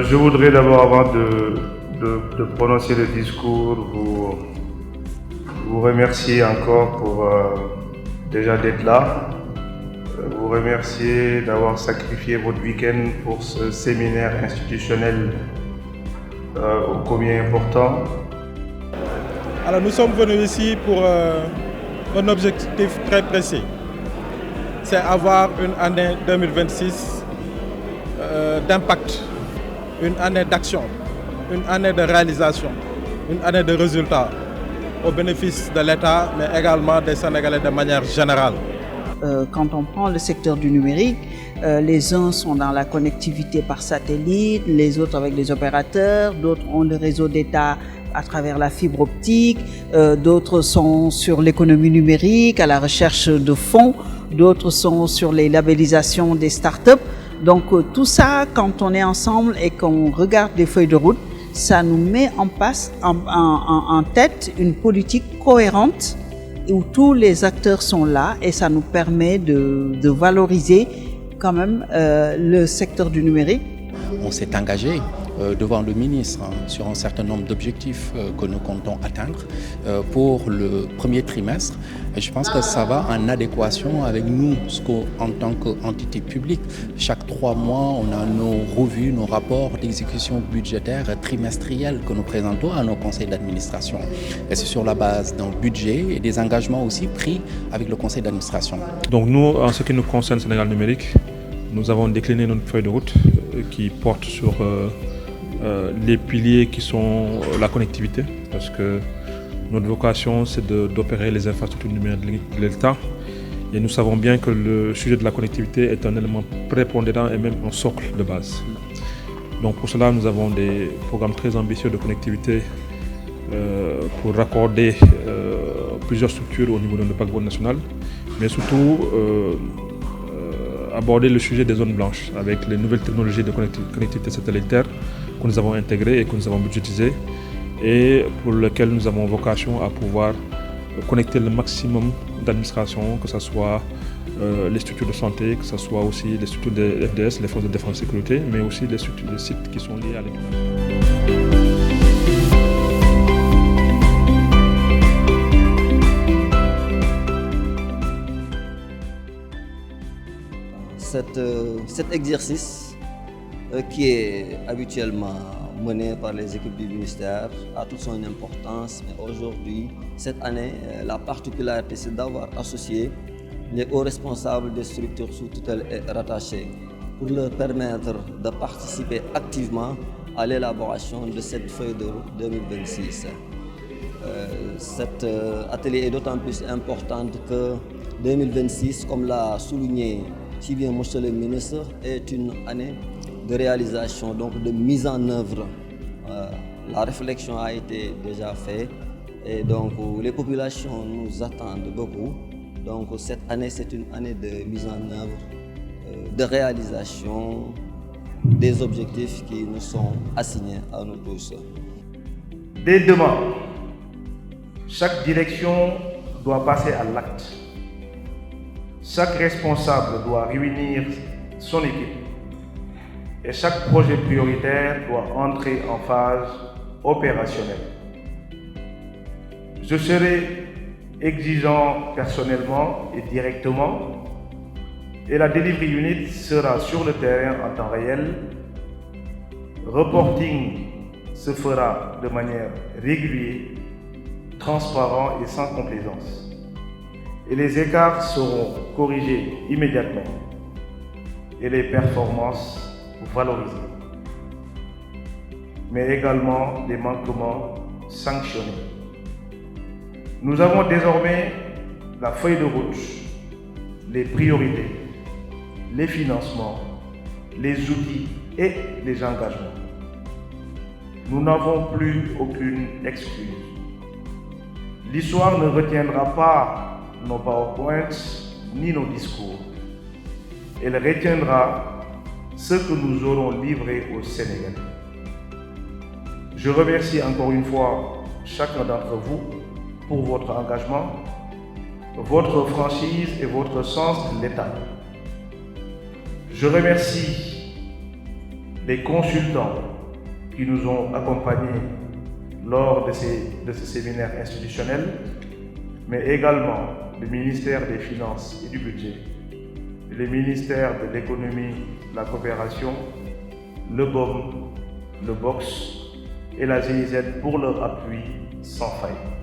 Je voudrais d'abord, avant de prononcer le discours, vous remercier encore pour déjà d'être là. Vous remercier d'avoir sacrifié votre week-end pour ce séminaire institutionnel ô combien important. Alors nous sommes venus ici pour un objectif très précis. C'est avoir une année 2026 d'impact, une année d'action, une année de réalisation, une année de résultats au bénéfice de l'État, mais également des Sénégalais de manière générale. Quand on prend le secteur du numérique, les uns sont dans la connectivité par satellite, les autres avec les opérateurs, d'autres ont le réseau d'État à travers la fibre optique, d'autres sont sur l'économie numérique, à la recherche de fonds, d'autres sont sur les labellisations des startups. Donc tout ça, quand on est ensemble et qu'on regarde les feuilles de route, ça nous met en tête une politique cohérente où tous les acteurs sont là et ça nous permet de valoriser quand même le secteur du numérique. On s'est engagé devant le ministre sur un certain nombre d'objectifs que nous comptons atteindre pour le premier trimestre. Et je pense que ça va en adéquation avec nous, en tant qu'entité publique. Chaque 3 mois, on a nos revues, nos rapports d'exécution budgétaire trimestriels que nous présentons à nos conseils d'administration. Et c'est sur la base d'un budget et des engagements aussi pris avec le conseil d'administration. Donc nous, en ce qui nous concerne Sénégal numérique, nous avons décliné notre feuille de route qui porte sur les piliers qui sont la connectivité, parce que notre vocation c'est d'opérer les infrastructures numériques de l'État et nous savons bien que le sujet de la connectivité est un élément prépondérant et même un socle de base. Donc pour cela nous avons des programmes très ambitieux de connectivité pour raccorder plusieurs structures au niveau de notre paquebot national, mais surtout aborder le sujet des zones blanches avec les nouvelles technologies de connectivité satellitaire que nous avons intégrées et que nous avons budgétisées et pour lesquelles nous avons vocation à pouvoir connecter le maximum d'administrations, que ce soit les structures de santé, que ce soit aussi les structures de FDS, les forces de défense et sécurité, mais aussi les structures de sites qui sont liés à l'économie. Cet exercice qui est habituellement mené par les équipes du ministère a toute son importance, mais aujourd'hui, cette année, la particularité c'est d'avoir associé les hauts responsables des structures sous tutelle et rattachées pour leur permettre de participer activement à l'élaboration de cette feuille de route 2026. Cet atelier est d'autant plus important que 2026, comme l'a souligné si bien monsieur le ministre, est une année de réalisation, donc de mise en œuvre. La réflexion a été déjà faite et donc les populations nous attendent beaucoup. Donc cette année, c'est une année de mise en œuvre, de réalisation des objectifs qui nous sont assignés à nous tous. Dès demain, chaque direction doit passer à l'acte. Chaque responsable doit réunir son équipe et chaque projet prioritaire doit entrer en phase opérationnelle. Je serai exigeant personnellement et directement et la Delivery Unit sera sur le terrain en temps réel. Reporting se fera de manière régulière, transparente et sans complaisance. Et les écarts seront corrigés immédiatement et les performances valorisées, mais également les manquements sanctionnés. Nous avons désormais la feuille de route, les priorités, les financements, les outils et les engagements. Nous n'avons plus aucune excuse. L'histoire ne retiendra pas nos PowerPoints ni nos discours. Elle retiendra ce que nous aurons livré au Sénégal. Je remercie encore une fois chacun d'entre vous pour votre engagement, votre franchise et votre sens de l'État. Je remercie les consultants qui nous ont accompagnés lors de ce séminaire institutionnel, mais également le ministère des Finances et du Budget, le ministère de l'Économie, de la Coopération, le BOM, le BOX et la GIZ pour leur appui sans faille.